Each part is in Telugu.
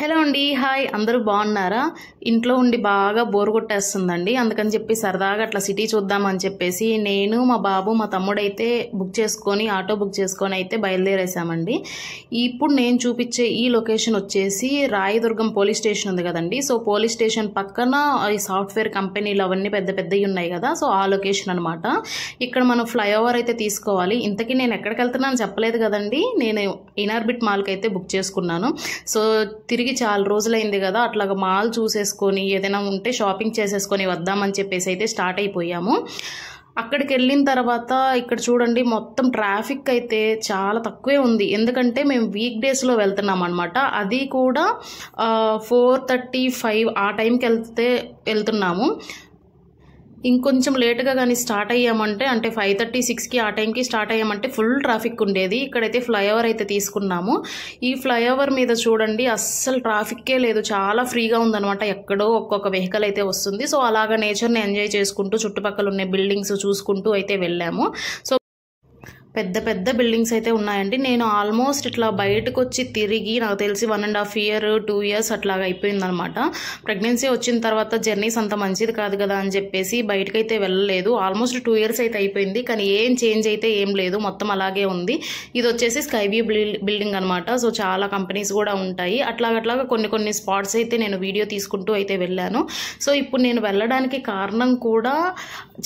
హలో అండి, హాయ్. అందరూ బాగున్నారా? ఇంట్లో ఉండి బాగా బోర్ కొట్టేస్తుందండి. అందుకని చెప్పి సరదాగా అట్లా సిటీ చూద్దామని చెప్పేసి నేను, మా బాబు, మా తమ్ముడైతే ఆటో బుక్ చేసుకొని అయితే బయలుదేరేసామండి. ఇప్పుడు నేను చూపించే ఈ లొకేషన్ వచ్చేసి రాయదుర్గం పోలీస్ స్టేషన్ ఉంది కదండి. సో పోలీస్ స్టేషన్ పక్కన ఈ సాఫ్ట్వేర్ కంపెనీలు అవన్నీ పెద్ద పెద్దవి ఉన్నాయి కదా. సో ఆ లొకేషన్ అనమాట. ఇక్కడ మనం ఫ్లైఓవర్ అయితే తీసుకోవాలి. ఇంతకీ నేను ఎక్కడికి వెళ్తున్నాను చెప్పలేదు కదండి. నేను ఇనార్బిట్ మాల్కి అయితే బుక్ చేసుకున్నాను. సో తిరిగి చాలా రోజులైంది కదా, అట్లాగా మాల్ చూసేసుకొని ఏదైనా ఉంటే షాపింగ్ చేసేసుకొని వద్దామని చెప్పేసి అయితే స్టార్ట్ అయిపోయాము. అక్కడికి వెళ్ళిన తర్వాత ఇక్కడ చూడండి, మొత్తం ట్రాఫిక్ అయితే చాలా తక్కువే ఉంది. ఎందుకంటే మేము వీక్ డేస్లో వెళ్తున్నాం అనమాట. అది కూడా 4:35 ఆ టైంకి వెళ్తున్నాము. ఇంకొంచెం లేట్గా కానీ స్టార్ట్ అయ్యామంటే, అంటే 5:30, 6కి ఆ టైంకి స్టార్ట్ అయ్యామంటే ఫుల్ ట్రాఫిక్ ఉండేది. ఇక్కడైతే ఫ్లైఓవర్ అయితే తీసుకున్నాము. ఈ ఫ్లైఓవర్ మీద చూడండి, అస్సలు ట్రాఫిక్కే లేదు. చాలా ఫ్రీగా ఉందనమాట. ఎక్కడో ఒక్కొక్క వెహికల్ అయితే వస్తుంది. సో అలాగా నేచర్ని ఎంజాయ్ చేసుకుంటూ చుట్టుపక్కల ఉన్న బిల్డింగ్స్ చూసుకుంటూ అయితే వెళ్ళాము. సో పెద్ద పెద్ద బిల్డింగ్స్ అయితే ఉన్నాయండి. నేను ఆల్మోస్ట్ ఇట్లా బయటకు వచ్చి తిరిగి నాకు తెలిసి 1.5 year 2 years అట్లాగా అయిపోయిందనమాట. ప్రెగ్నెన్సీ వచ్చిన తర్వాత జర్నీస్ అంత మంచిది కాదు కదా అని చెప్పేసి బయటకైతే వెళ్ళలేదు. ఆల్మోస్ట్ 2 years అయితే అయిపోయింది, కానీ ఏం చేంజ్ అయితే ఏం లేదు, మొత్తం అలాగే ఉంది. ఇది వచ్చేసి స్కై వ్యూ బిల్డింగ్ అనమాట. సో చాలా కంపెనీస్ కూడా ఉంటాయి. అట్లాగా కొన్ని స్పాట్స్ అయితే నేను వీడియో తీసుకుంటూ అయితే వెళ్ళాను. సో ఇప్పుడు నేను వెళ్ళడానికి కారణం కూడా,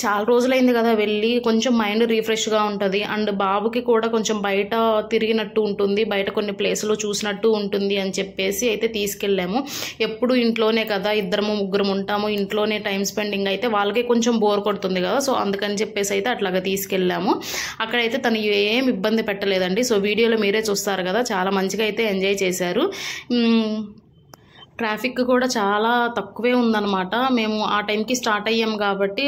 చాలా రోజులైంది కదా వెళ్ళి, కొంచెం మైండ్ రిఫ్రెష్గా ఉంటుంది. అండ్ బాబుకి కూడా కొంచెం బయట తిరిగినట్టు ఉంటుంది, బయట కొన్ని ప్లేసులు చూసినట్టు ఉంటుంది అని చెప్పేసి అయితే తీసుకెళ్ళాము. ఎప్పుడు ఇంట్లోనే కదా, 2-3 ఉంటాము, ఇంట్లోనే టైం స్పెండింగ్ అయితే వాళ్ళకి కొంచెం బోర్ కొడుతుంది కదా. సో అందుకని చెప్పేసి అయితే అట్లాగా తీసుకెళ్ళాము. అక్కడైతే తను ఏం ఇబ్బంది పెట్టలేదండి. సో వీడియోలో మీరే చూస్తారు కదా, చాలా మంచిగా అయితే ఎంజాయ్ చేశారు. ట్రాఫిక్ కూడా చాలా తక్కువే ఉందన్నమాట. మేము ఆ టైంకి స్టార్ట్ అయ్యాము కాబట్టి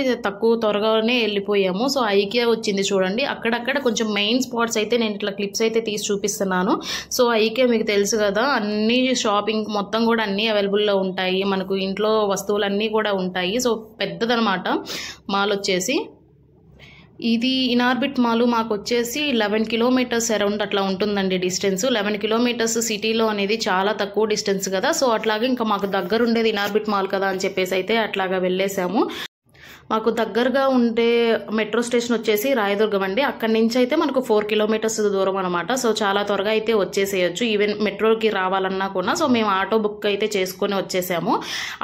త్వరగానే వెళ్ళిపోయాము. సో ఐకియా వచ్చింది చూడండి. అక్కడక్కడ కొంచెం మెయిన్ స్పాట్స్ అయితే నేను ఇట్లా క్లిప్స్ అయితే తీసి చూపిస్తున్నాను. సో ఐకియా మీకు తెలుసు కదా, అన్ని షాపింగ్ మొత్తం కూడా అన్నీ అవైలబుల్లో ఉంటాయి. మనకు ఇంట్లో వస్తువులన్నీ కూడా ఉంటాయి. సో పెద్దదనమాట మాల్ వచ్చేసి. ఇది ఇనార్బిట్ మాల్ మాకు వచ్చేసి 11 kilometers అరౌండ్ అట్లా ఉంటుందండి డిస్టెన్స్. 11 kilometers సిటీలో అనేది చాలా తక్కువ డిస్టెన్స్ కదా. సో అట్లాగే ఇంకా మాకు దగ్గర ఉండేది ఇనార్బిట్ మాల్ కదా అని చెప్పేసి అయితే అట్లాగా వెళ్ళేసాము. మాకు దగ్గరగా ఉండే మెట్రో స్టేషన్ వచ్చేసి రాయదుర్గం అండి. అక్కడి నుంచి అయితే మనకు 4 kilometers దూరం అనమాట. సో చాలా త్వరగా అయితే వచ్చేసేయచ్చు, ఈవెన్ మెట్రోకి రావాలన్నా కూడా. సో మేము ఆటో బుక్ అయితే చేసుకొని వచ్చేసాము.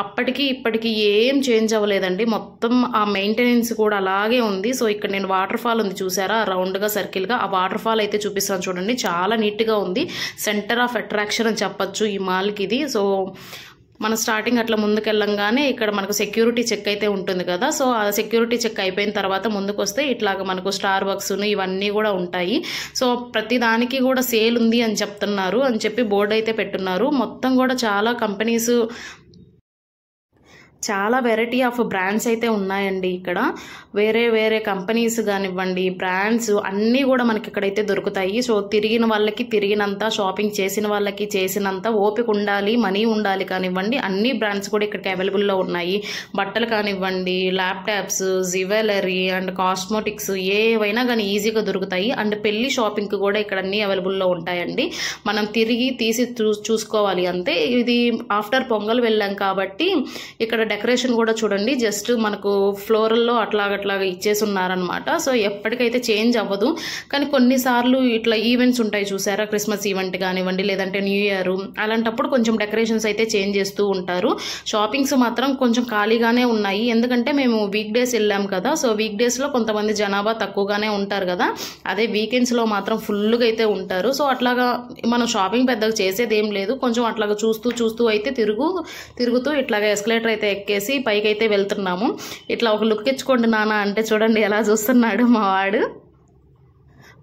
అప్పటికి ఇప్పటికి ఏం చేంజ్ అవ్వలేదండి, మొత్తం ఆ మెయింటెనెన్స్ కూడా అలాగే ఉంది. సో ఇక్కడ నేను వాటర్ ఫాల్ ఉంది చూసారా, రౌండ్గా సర్కిల్గా, ఆ వాటర్ ఫాల్ అయితే చూపిస్తాను చూడండి. చాలా నీట్గా ఉంది. సెంటర్ ఆఫ్ అట్రాక్షన్ అని చెప్పచ్చు ఈ మాల్కి ఇది. సో మన స్టార్టింగ్ అట్లా ముందుకెళ్ళంగానే ఇక్కడ మనకు సెక్యూరిటీ చెక్ అయితే ఉంటుంది కదా. సో ఆ సెక్యూరిటీ చెక్ అయిపోయిన తర్వాత ముందుకు వస్తే ఇట్లాగ మనకు స్టార్ బక్స్ ఇవన్నీ కూడా ఉంటాయి. సో ప్రతి దానికి కూడా సేల్ ఉంది అని చెప్తున్నారు అని చెప్పి బోర్డు అయితే పెట్టున్నారు. మొత్తం కూడా చాలా కంపెనీస్, చాలా వెరైటీ ఆఫ్ బ్రాండ్స్ అయితే ఉన్నాయండి ఇక్కడ. వేరే కంపెనీస్ కానివ్వండి, బ్రాండ్స్ అన్నీ కూడా మనకి ఇక్కడైతే దొరుకుతాయి. సో తిరిగిన వాళ్ళకి తిరిగినంత, షాపింగ్ చేసిన వాళ్ళకి చేసినంత ఓపిక ఉండాలి, మనీ ఉండాలి కానివ్వండి. అన్ని బ్రాండ్స్ కూడా ఇక్కడికి అవైలబుల్లో ఉన్నాయి. బట్టలు కానివ్వండి, ల్యాప్టాప్స్, జ్యువెలరీ అండ్ కాస్మోటిక్స్ ఏవైనా కానీ ఈజీగా దొరుకుతాయి. అండ్ పెళ్లి షాపింగ్ కూడా ఇక్కడ అన్నీ అవైలబుల్లో ఉంటాయండి. మనం తిరిగి తీసి చూసుకోవాలి అంతే. ఇది ఆఫ్టర్ పొంగల్ వెళ్ళాం కాబట్టి ఇక్కడ డెకరేషన్ కూడా చూడండి, జస్ట్ మనకు ఫ్లోరల్లో అట్లాగా ఇచ్చేసి ఉన్నారనమాట. సో ఎప్పటికైతే చేంజ్ అవ్వదు. కానీ కొన్నిసార్లు ఇట్లా ఈవెంట్స్ ఉంటాయి చూసారా, క్రిస్మస్ ఈవెంట్ కానివ్వండి, లేదంటే న్యూ ఇయర్, అలాంటప్పుడు కొంచెం డెకరేషన్స్ అయితే చేంజ్ చేస్తూ ఉంటారు. షాపింగ్స్ మాత్రం కొంచెం ఖాళీగానే ఉన్నాయి, ఎందుకంటే మేము వీక్ డేస్ వెళ్ళాం కదా. సో వీక్ డేస్లో కొంతమంది జనాభా తక్కువగానే ఉంటారు కదా, అదే వీకెండ్స్లో మాత్రం ఫుల్గా అయితే ఉంటారు. సో అట్లాగా మనం షాపింగ్ పెద్దగా చేసేది ఏం లేదు, కొంచెం అట్లాగా చూస్తూ అయితే తిరుగుతూ ఇట్లాగా ఎస్కలేటర్ అయితే ఎక్కేసి పైకి అయితే వెళ్తున్నాము. ఇట్లా ఒక లుక్ ఇచ్చుకోండి నాన్న అంటే చూడండి ఎలా చూస్తున్నాడు మా వాడు.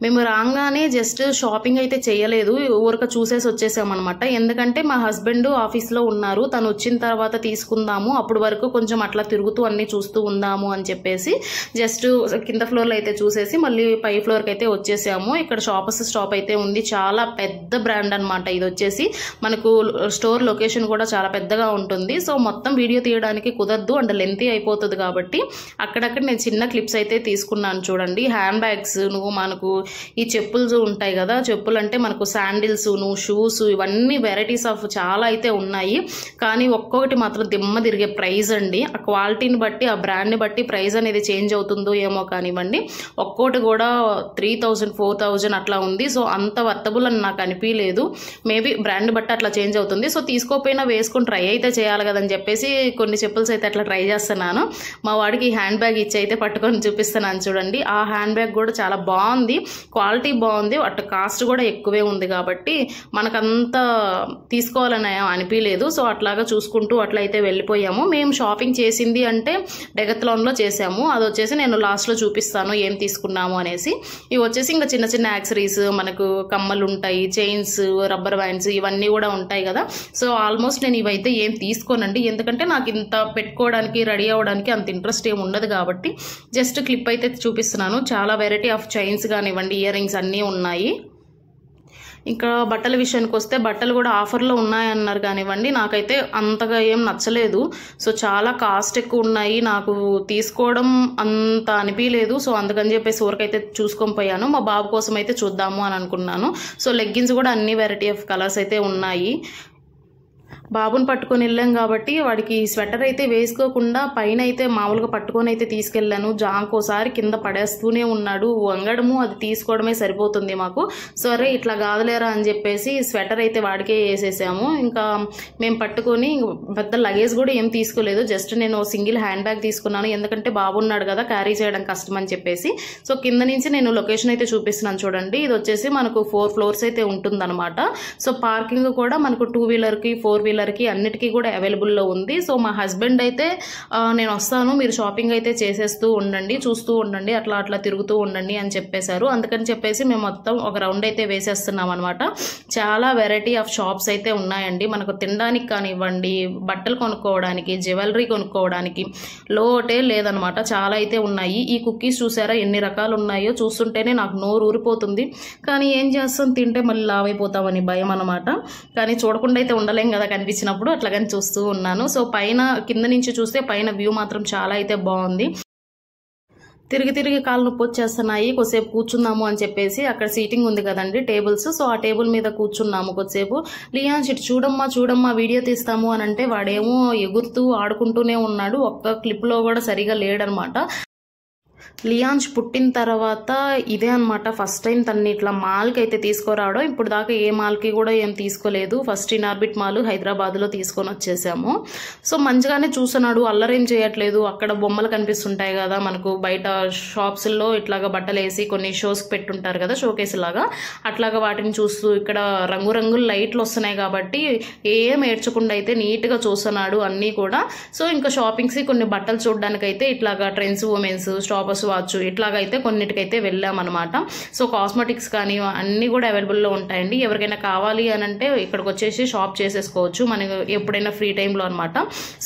మేము రాగానే జస్ట్ షాపింగ్ అయితే చేయలేదు, ఊరక చూసేసి వచ్చేసామన్నమాట. ఎందుకంటే మా హస్బెండ్ ఆఫీస్లో ఉన్నారు, తను వచ్చిన తర్వాత తీసుకుందాము, అప్పుడు వరకు కొంచెం అట్లా తిరుగుతూ అన్నీ చూస్తూ ఉందాము అని చెప్పేసి జస్ట్ కింద ఫ్లోర్లో అయితే చూసేసి మళ్ళీ పై ఫ్లోర్కి అయితే వచ్చేసాము. ఇక్కడ స్టాప్ అయితే ఉంది. చాలా పెద్ద బ్రాండ్ అనమాట ఇది వచ్చేసి. మనకు స్టోర్ లొకేషన్ కూడా చాలా పెద్దగా ఉంటుంది. సో మొత్తం వీడియో తీయడానికి కుదరదు అండ్ లెంతీ అయిపోతుంది కాబట్టి అక్కడక్కడ నేను చిన్న క్లిప్స్ అయితే తీసుకున్నాను చూడండి. హ్యాండ్ బ్యాగ్స్ మనకు ఈ చెప్పులు ఉంటాయి కదా, చెప్పులు అంటే మనకు శాండిల్స్, షూస్, ఇవన్నీ వెరైటీస్ ఆఫ్ చాలా అయితే ఉన్నాయి. కానీ ఒక్కొక్కటి మాత్రం దిమ్మ తిరిగే ప్రైస్ అండి. ఆ క్వాలిటీని బట్టి, ఆ బ్రాండ్ని బట్టి ప్రైస్ అనేది చేంజ్ అవుతుందో ఏమో కానివ్వండి. ఒక్కోటి కూడా 3000 4000 అట్లా ఉంది. సో అంత వర్తబుల్ అని నాకు అనిపించలేదు. మేబీ బ్రాండ్ బట్టి అట్లా చేంజ్ అవుతుంది. సో తీసుకోపోయినా వేసుకొని ట్రై అయితే చేయాలి కదని చెప్పేసి కొన్ని చెప్పుల్స్ అయితే అట్లా ట్రై చేస్తున్నాను. మా వాడికి హ్యాండ్ బ్యాగ్ ఇచ్చి అయితే పట్టుకొని చూపిస్తున్నాను చూడండి. ఆ హ్యాండ్ బ్యాగ్ కూడా చాలా బాగుంది, క్వాలిటీ బాగుంది, అటు కాస్ట్ కూడా ఎక్కువే ఉంది కాబట్టి మనకంతా తీసుకోవాలని అనిపించలేదు. సో అట్లాగా చూసుకుంటూ అట్లా అయితే వెళ్ళిపోయాము. మేము షాపింగ్ చేసింది అంటే డెకత్లాన్లో చేసాము. అది వచ్చేసి నేను లాస్ట్లో చూపిస్తాను ఏం తీసుకున్నాము అనేసి. ఇవి వచ్చేసి ఇంకా చిన్న చిన్న యాక్సరీస్, మనకు కమ్మలు ఉంటాయి, చైన్స్, రబ్బర్ బ్యాండ్స్, ఇవన్నీ కూడా ఉంటాయి కదా. సో ఆల్మోస్ట్ నేను ఇవైతే ఏం తీసుకోనండి, ఎందుకంటే నాకు ఇంత పెట్టుకోవడానికి రెడీ అవ్వడానికి అంత ఇంట్రెస్ట్ ఏమి ఉండదు కాబట్టి జస్ట్ క్లిప్ అయితే చూపిస్తున్నాను. చాలా వెరైటీ ఆఫ్ చైన్స్ కానివ్వండి, ఇయర్ రింగ్స్ అన్నీ ఉన్నాయి. ఇంకా బట్టల విషయానికి వస్తే బట్టలు కూడా ఆఫర్లో ఉన్నాయన్నారు కానివ్వండి, నాకైతే అంతగా ఏం నచ్చలేదు. సో చాలా కాస్ట్ ఎక్కువ ఉన్నాయి, నాకు తీసుకోవడం అంత అనిపించలేదు. సో అందుకని చెప్పేసి ఊరికైతే చూసుకొని పోయాను. మా బాబు కోసం అయితే చూద్దాము అని అనుకున్నాను. సో లెగ్గిన్స్ కూడా అన్ని వెరైటీ ఆఫ్ కలర్స్ అయితే ఉన్నాయి. బాబుని పట్టుకొని వెళ్ళాం కాబట్టి వాడికి స్వెటర్ అయితే వేసుకోకుండా పైన అయితే మామూలుగా పట్టుకొని అయితే తీసుకెళ్ళాను. జాంకోసారి కింద పడేస్తూనే ఉన్నాడు, వంగడము అది తీసుకోవడమే సరిపోతుంది మాకు. సరే ఇట్లా కాదులేరా అని చెప్పేసి స్వెటర్ అయితే వాడికే వేసేసాము. ఇంకా మేము పట్టుకొని పెద్ద లగేజ్ కూడా ఏం తీసుకోలేదు, జస్ట్ నేను సింగిల్ హ్యాండ్ బ్యాగ్ తీసుకున్నాను, ఎందుకంటే బాబు ఉన్నాడు కదా క్యారీ చేయడం కష్టం అని చెప్పేసి. సో కింద నుంచి నేను లొకేషన్ అయితే చూపిస్తున్నాను చూడండి. ఇది వచ్చేసి మనకు 4 floors అయితే ఉంటుందన్నమాట. సో పార్కింగ్ కూడా మనకు 2 వీలర్కి 4 వీలర్కి అన్నిటికీ కూడా అవైలబుల్లో ఉంది. సో మా హస్బెండ్ అయితే నేను వస్తాను, మీరు షాపింగ్ అయితే చేసేస్తూ ఉండండి, చూస్తూ ఉండండి, అట్లా అట్లా తిరుగుతూ ఉండండి అని చెప్పేశారు. అందుకని చెప్పేసి మేము మొత్తం ఒక రౌండ్ అయితే వేసేస్తున్నాం అనమాట. చాలా వెరైటీ ఆఫ్ షాప్స్ అయితే ఉన్నాయండి. మనకు తినడానికి కానివ్వండి, బట్టలు కొనుక్కోవడానికి, జ్యువెలరీ కొనుక్కోవడానికి లోటే లేదనమాట. చాలా అయితే ఉన్నాయి. ఈ కుక్కీస్ చూసారా ఎన్ని రకాలు ఉన్నాయో, చూస్తుంటేనే నాకు నోరు ఊరిపోతుంది. కానీ ఏం చేస్తాం, తింటే మళ్ళీ లావైపోతామని భయం అనమాట. కానీ చూడకుండా అయితే ఉండలేం కదా కనిపించినప్పుడు, అట్లాగని చూస్తూ ఉన్నాను. సో పైన కింద నుంచి చూస్తే పైన వ్యూ మాత్రం చాలా అయితే బాగుంది. తిరిగి తిరిగి కాళ్ళు నొప్పి వచ్చేస్తున్నాయి, కొద్దిసేపు కూర్చుందాము అని చెప్పేసి అక్కడ సీటింగ్ ఉంది కదండి టేబుల్స్. సో ఆ టేబుల్ మీద కూర్చున్నాము కొద్దిసేపు. లియాన్ షిట్ చూడమ్మా వీడియో తీస్తాము అని అంటే వాడేమో ఎగురుతూ ఆడుకుంటూనే ఉన్నాడు. ఒక్క క్లిప్లో కూడా సరిగా లేడనమాట. లియాన్స్ పుట్టిన తర్వాత ఇదే అనమాట ఫస్ట్ టైం తన్ని ఇట్లా మాల్కి అయితే తీసుకురావడం. ఇప్పుడు దాకా ఏ మాల్కి కూడా ఏం తీసుకోలేదు. ఫస్ట్ ఇన్ఆర్బిట్ మాల్ హైదరాబాద్లో తీసుకొని వచ్చేసాము. సో మంచిగానే చూస్తున్నాడు, అల్లరేం చేయట్లేదు. అక్కడ బొమ్మలు కనిపిస్తుంటాయి కదా మనకు బయట షాప్స్లో, ఇట్లాగా బట్టలు వేసి కొన్ని షోస్కి పెట్టుంటారు కదా, షోకేస్ లాగా, అట్లాగా వాటిని చూస్తూ ఇక్కడ రంగురంగుల లైట్లు వస్తున్నాయి కాబట్టి ఏం ఏడ్చకుండా అయితే నీట్గా చూస్తున్నాడు అన్నీ కూడా. సో ఇంకా షాపింగ్స్ కొన్ని బట్టలు చూడడానికైతే ఇట్లాగా ట్రెండ్స్, ఉమెన్స్, స్టాపర్స్ వాచ్ ఇట్లాగైతే కొన్నిటికైతే వెళ్ళామన్నమాట. సో కాస్మెటిక్స్ కానీ అన్నీ కూడా అవైలబుల్లో ఉంటాయండి. ఎవరికైనా కావాలి అని అంటే ఇక్కడికి వచ్చేసి షాప్ చేసేసుకోవచ్చు మనకు ఎప్పుడైనా ఫ్రీ టైంలో అనమాట.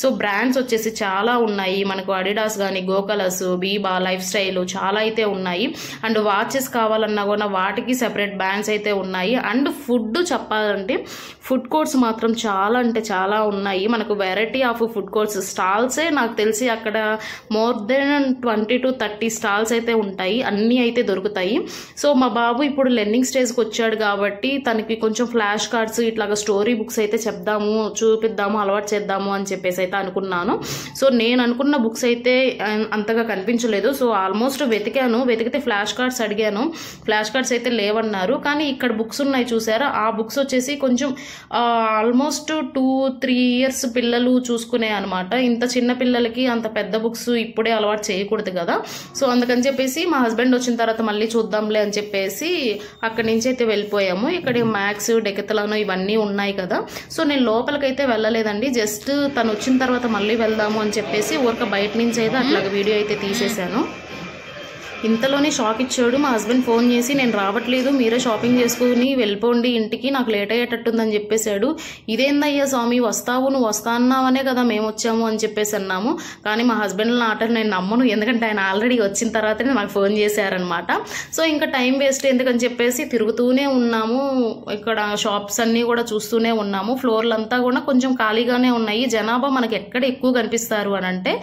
సో బ్రాండ్స్ వచ్చేసి చాలా ఉన్నాయి మనకు. అడిడాస్ కానీ, గోకలస్, బీబా, లైఫ్ స్టైల్ చాలా అయితే ఉన్నాయి. అండ్ వాచెస్ కావాలన్నా కూడా వాటికి సెపరేట్ బ్రాండ్స్ అయితే ఉన్నాయి. అండ్ ఫుడ్ చెప్పాలంటే ఫుడ్ కోర్ట్స్ మాత్రం చాలా అంటే చాలా ఉన్నాయి మనకు. వెరైటీ ఆఫ్ ఫుడ్ కోర్ట్స్ స్టాల్సే నాకు తెలిసి అక్కడ మోర్ దెన్ 20 to 30 స్టాల్స్ అయితే ఉంటాయి, అన్నీ అయితే దొరుకుతాయి. సో మా బాబు ఇప్పుడు లెర్నింగ్ స్టేజ్కి వచ్చాడు కాబట్టి తనకి కొంచెం ఫ్లాష్ కార్డ్స్, ఇట్లాగా స్టోరీ బుక్స్ అయితే చెప్దాము, చూపిద్దాము, అలవాటు చేద్దాము అని చెప్పేసి అయితే అనుకున్నాను. సో నేను అనుకున్న బుక్స్ అయితే అంతగా కనిపించలేదు. సో ఆల్మోస్ట్ వెతికితే ఫ్లాష్ కార్డ్స్ అడిగాను, ఫ్లాష్ కార్డ్స్ అయితే లేవన్నారు. కానీ ఇక్కడ బుక్స్ ఉన్నాయి చూసారా, ఆ బుక్స్ వచ్చేసి కొంచెం ఆల్మోస్ట్ 2-3 years పిల్లలు చూసుకునే అనమాట. ఇంత చిన్న పిల్లలకి అంత పెద్ద బుక్స్ ఇప్పుడే అలవాటు చేయకూడదు కదా. సో అందుకని చెప్పేసి మా హస్బెండ్ వచ్చిన తర్వాత మళ్ళీ చూద్దాంలే అని చెప్పేసి అక్కడి నుంచి అయితే వెళ్ళిపోయాము. ఇక్కడ మ్యాక్స్, డెకత్లాన్ ఇవన్నీ ఉన్నాయి కదా. సో నేను లోపలికైతే వెళ్ళలేదండి, జస్ట్ తను వచ్చిన తర్వాత మళ్ళీ వెళ్దాము అని చెప్పేసి ఊరిక బయట నుంచి అయితే అట్లాగ వీడియో అయితే తీసేశాను. ఇంతలోనే షాక్ ఇచ్చాడు మా హస్బెండ్ ఫోన్ చేసి, నేను రావట్లేదు, మీరే షాపింగ్ చేసుకుని వెళ్ళిపోండి ఇంటికి, నాకు లేట్ అయ్యేటట్టుందని చెప్పేశాడు. ఇదేందయ్యా స్వామి, నువ్వు వస్తా అన్నావనే కదా మేము వచ్చాము అని చెప్పేసి అన్నాము. కానీ మా హస్బెండ్ ఆట నేను నమ్మను, ఎందుకంటే ఆయన ఆల్రెడీ వచ్చిన తర్వాతనే నాకు ఫోన్ చేశారనమాట. సో ఇంకా టైం వేస్ట్ ఎందుకని చెప్పేసి తిరుగుతూనే ఉన్నాము. ఇక్కడ షాప్స్ అన్నీ కూడా చూస్తూనే ఉన్నాము. ఫ్లోర్లంతా కూడా కొంచెం ఖాళీగానే ఉన్నాయి. జనాభా మనకి ఎక్కడ ఎక్కువ కనిపిస్తారు అని అంటే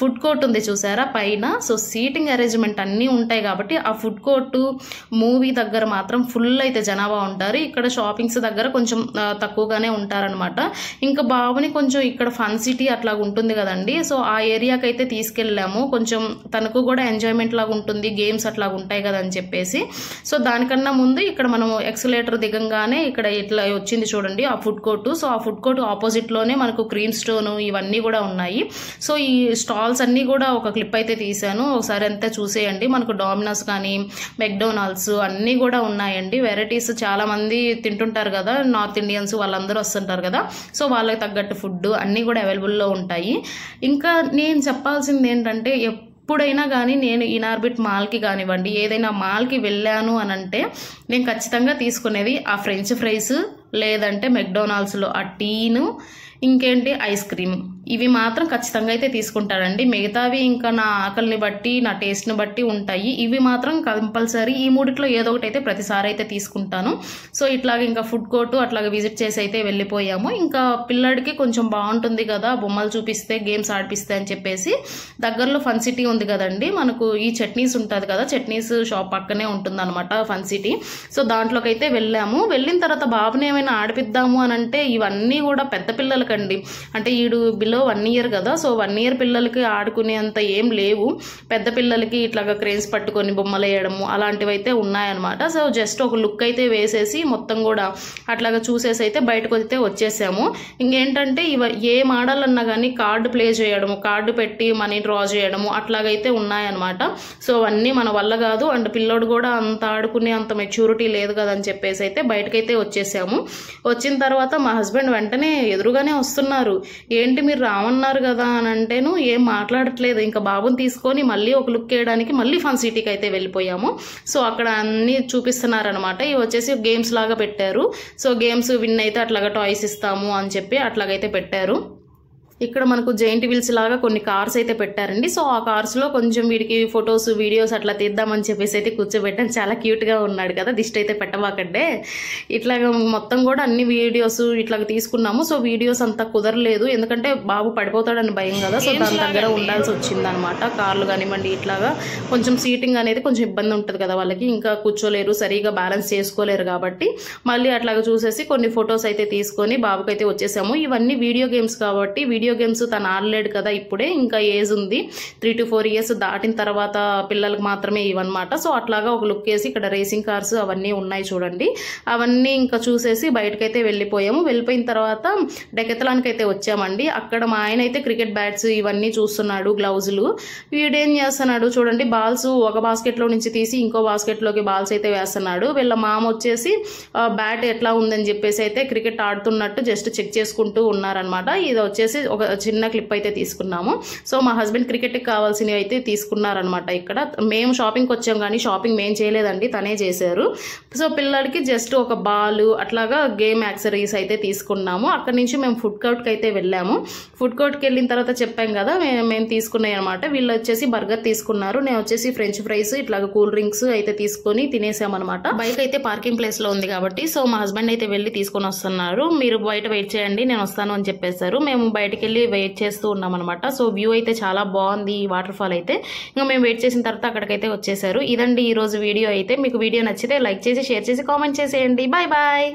ఫుడ్ కోర్ట్ ఉంది చూసారా పైన. సో సీటింగ్ అరేంజ్మెంట్ అన్నీ అన్నీ ఉంటాయి కాబట్టి ఆ ఫుడ్ కోర్టు మూవీ దగ్గర మాత్రం ఫుల్ అయితే జనాభా ఉంటారు. ఇక్కడ షాపింగ్స్ దగ్గర కొంచెం తక్కువగానే ఉంటారనమాట. ఇంకా బాబుని కొంచెం ఇక్కడ ఫన్ సిటీ అట్లా ఉంటుంది కదండి, సో ఆ ఏరియాకి అయితే తీసుకెళ్ళాము. కొంచెం తనకు కూడా ఎంజాయ్మెంట్ లాగా ఉంటుంది, గేమ్స్ అట్లా ఉంటాయి కదా అని చెప్పేసి. సో దానికన్నా ముందు ఇక్కడ మనం ఎక్సలేటర్ దిగంగానే ఇక్కడ ఇట్లా వచ్చింది చూడండి ఆ ఫుడ్ కోర్టు. సో ఆ ఫుడ్ కోర్టు ఆపోజిట్ లోనే మనకు క్రీమ్ స్టోన్ ఇవన్నీ కూడా ఉన్నాయి. సో ఈ స్టాల్స్ అన్ని కూడా ఒక క్లిప్ అయితే తీసాను, ఒకసారి అంతా చూసేయండి. మనకు డామినోస్ కానీ మెక్డొనాల్డ్స్ అన్నీ కూడా ఉన్నాయండి. వెరైటీస్ చాలా మంది తింటుంటారు కదా, నార్త్ ఇండియన్స్ వాళ్ళందరూ వస్తుంటారు కదా, సో వాళ్ళకి తగ్గట్టు ఫుడ్ అన్నీ కూడా అవైలబుల్లో ఉంటాయి. ఇంకా నేను చెప్పాల్సింది ఏంటంటే ఎప్పుడైనా కానీ నేను ఇనార్బిట్ మాల్కి కానివ్వండి ఏదైనా మాల్కి వెళ్ళాను అని అంటే నేను ఖచ్చితంగా తీసుకునేది ఆ ఫ్రెంచ్ ఫ్రైస్, లేదంటే మెక్డొనాల్డ్స్లో ఆ టీను, ఇంకేంటి ఐస్ క్రీమ్, ఇవి మాత్రం ఖచ్చితంగా అయితే తీసుకుంటారండి. మిగతావి ఇంకా నా ఆకలిని బట్టి నా టేస్ట్ని బట్టి ఉంటాయి. ఇవి మాత్రం కంపల్సరీ ఈ మూడిట్లో ఏదో ఒకటి అయితే ప్రతిసారి అయితే తీసుకుంటాను. సో ఇట్లాగ ఇంకా ఫుడ్ కోర్టు అట్లాగ విజిట్ చేసి అయితే వెళ్ళిపోయాము. ఇంకా పిల్లడికి కొంచెం బాగుంటుంది కదా బొమ్మలు చూపిస్తే గేమ్స్ ఆడిపిస్తే అని చెప్పేసి దగ్గరలో ఫన్ సిటీ ఉంది కదండి, మనకు ఈ చట్నీస్ ఉంటుంది కదా, చట్నీస్ షాప్ పక్కనే ఉంటుంది అనమాట ఫన్ సిటీ. సో దాంట్లోకి అయితే వెళ్ళాము. వెళ్ళిన తర్వాత బాబుని ఏమైనా ఆడిపిద్దాము అని అంటే ఇవన్నీ కూడా పెద్ద పిల్లలకండి, అంటే ఈడు బిలో 1 year కదా, సో 1 year పిల్లలకి ఆడుకునేంత ఏం లేవు. పెద్ద పిల్లలకి ఇట్లాగా క్రేన్స్ పట్టుకొని బొమ్మలు వేయడము అలాంటివి అయితే ఉన్నాయన్నమాట. సో జస్ట్ ఒక లుక్ అయితే వేసేసి మొత్తం కూడా అట్లాగా చూసేసి అయితే బయటకు అయితే వచ్చేసాము. ఇంకేంటంటే ఏం ఆడాలన్నా కానీ కార్డు ప్లే చేయడము, కార్డు పెట్టి మనీ డ్రా చేయడము అట్లాగైతే ఉన్నాయన్నమాట. సో అవన్నీ మన వల్ల కాదు, అండ్ పిల్లోడు కూడా అంత ఆడుకునే అంత మెచ్యూరిటీ లేదు కదా అని చెప్పేసి అయితే బయటకైతే వచ్చేసాము. వచ్చిన తర్వాత మా హస్బెండ్ వెంటనే ఎదురుగానే వస్తున్నారు, ఏంటి మీరు రామన్నారు కదా అని అంటేను ఏం మాట్లాడట్లేదు. ఇంకా బాబుని తీసుకొని మళ్ళీ ఒక లుక్ వేయడానికి మళ్ళీ ఫన్ సిటీకి అయితే వెళ్ళిపోయాము. సో అక్కడ అన్ని చూపిస్తున్నారనమాట. ఇవి వచ్చేసి గేమ్స్ లాగా పెట్టారు. సో గేమ్స్ విన్ అయితే అట్లాగా టాయ్స్ ఇస్తాము అని చెప్పి అట్లాగైతే పెట్టారు. ఇక్కడ మనకు జైంట్ వీల్స్ లాగా కొన్ని కార్స్ అయితే పెట్టారండి. సో ఆ కార్స్లో కొంచెం వీడికి ఫొటోస్ వీడియోస్ అట్లా తీద్దామని చెప్పేసి అయితే కూర్చోబెట్టాను. చాలా క్యూట్గా ఉన్నాడు కదా, దిష్టి అయితే పెట్టబాకండే. ఇట్లాగ మొత్తం కూడా అన్ని వీడియోస్ ఇట్లాగ తీసుకున్నాము. సో వీడియోస్ అంతా కుదరలేదు, ఎందుకంటే బాబు పడిపోతాడని భయం కదా, సో దాని దగ్గర ఉండాల్సి వచ్చింది అనమాట. కార్లు కానివ్వండి ఇట్లాగా కొంచెం సీటింగ్ అనేది కొంచెం ఇబ్బంది ఉంటుంది కదా వాళ్ళకి, ఇంకా కూర్చోలేరు సరిగా బ్యాలెన్స్ చేసుకోలేరు కాబట్టి మళ్ళీ అట్లాగ చూసేసి కొన్ని ఫొటోస్ అయితే తీసుకొని బాబుకి అయితే వచ్చేసాము. ఇవన్నీ వీడియో గేమ్స్ కాబట్టి వీడియో గేమ్స్ తను ఆడలేడు కదా, ఇప్పుడే ఇంకా ఏజ్ ఉంది 3 to 4 years దాటిన తర్వాత పిల్లలకు మాత్రమే ఇవన్నమాట. సో అట్లాగా ఒక లుక్ వేసి ఇక్కడ రేసింగ్ కార్స్ అవన్నీ ఉన్నాయి చూడండి, అవన్నీ ఇంకా చూసేసి బయటకైతే వెళ్ళిపోయాము. వెళ్ళిపోయిన తర్వాత డెకెథలాన్కి అయితే వచ్చామండి. అక్కడ మా ఆయన అయితే క్రికెట్ బ్యాట్స్ ఇవన్నీ చూస్తున్నాడు, గ్లౌజులు. వీడేం చేస్తున్నాడు చూడండి, బాల్స్ ఒక బాస్కెట్లో నుంచి తీసి ఇంకో బాస్కెట్లోకి బాల్స్ అయితే వేస్తున్నాడు. వీళ్ళ మామ వచ్చేసి బ్యాట్ ఎట్లా ఉందని చెప్పేసి అయితే క్రికెట్ ఆడుతున్నట్టు జస్ట్ చెక్ చేసుకుంటూ ఉన్నారనమాట. ఇది వచ్చేసి ఒక చిన్న క్లిప్ అయితే తీసుకున్నాము. సో మా హస్బెండ్ క్రికెట్కి కావాల్సినవి అయితే తీసుకున్నారనమాట. ఇక్కడ మేము షాపింగ్కి వచ్చాం కానీ షాపింగ్ మేము చేయలేదండి, తనే చేశారు. సో పిల్లలకి జస్ట్ ఒక బాల్ అట్లాగా గేమ్ యాక్సరీస్ అయితే తీసుకున్నాము. అక్కడ నుంచి మేము ఫుడ్ కోర్ట్కి అయితే వెళ్ళాము. ఫుడ్ కోర్ట్కి వెళ్ళిన తర్వాత చెప్పాం కదా మేము తీసుకున్నాయి అనమాట. వీళ్ళు వచ్చేసి బర్గర్ తీసుకున్నారు, నేను వచ్చేసి ఫ్రెంచ్ ఫ్రైస్ ఇట్లాగా కూల్ డ్రింక్స్ అయితే తీసుకొని తినేసామన్నమాట. బైక్ అయితే పార్కింగ్ ప్లేస్ లో ఉంది కాబట్టి సో మా హస్బెండ్ అయితే వెళ్ళి తీసుకొని వస్తున్నారు. మీరు బయట వెయిట్ చేయండి నేను వస్తాను అని చెప్పేశారు. మేము బయటకి వెళ్ళి వెయిట్ చేస్తూ ఉన్నాం అనమాట. సో వ్యూ అయితే చాలా బాగుంది ఈ వాటర్ ఫాల్ అయితే. ఇంకా మేము వెయిట్ చేసిన తర్వాత అక్కడికైతే వచ్చేసారు. ఇదండి ఈ రోజు వీడియో అయితే. మీకు వీడియో నచ్చితే లైక్ చేసి షేర్ చేసి కామెంట్ చేసేయండి. Bye bye.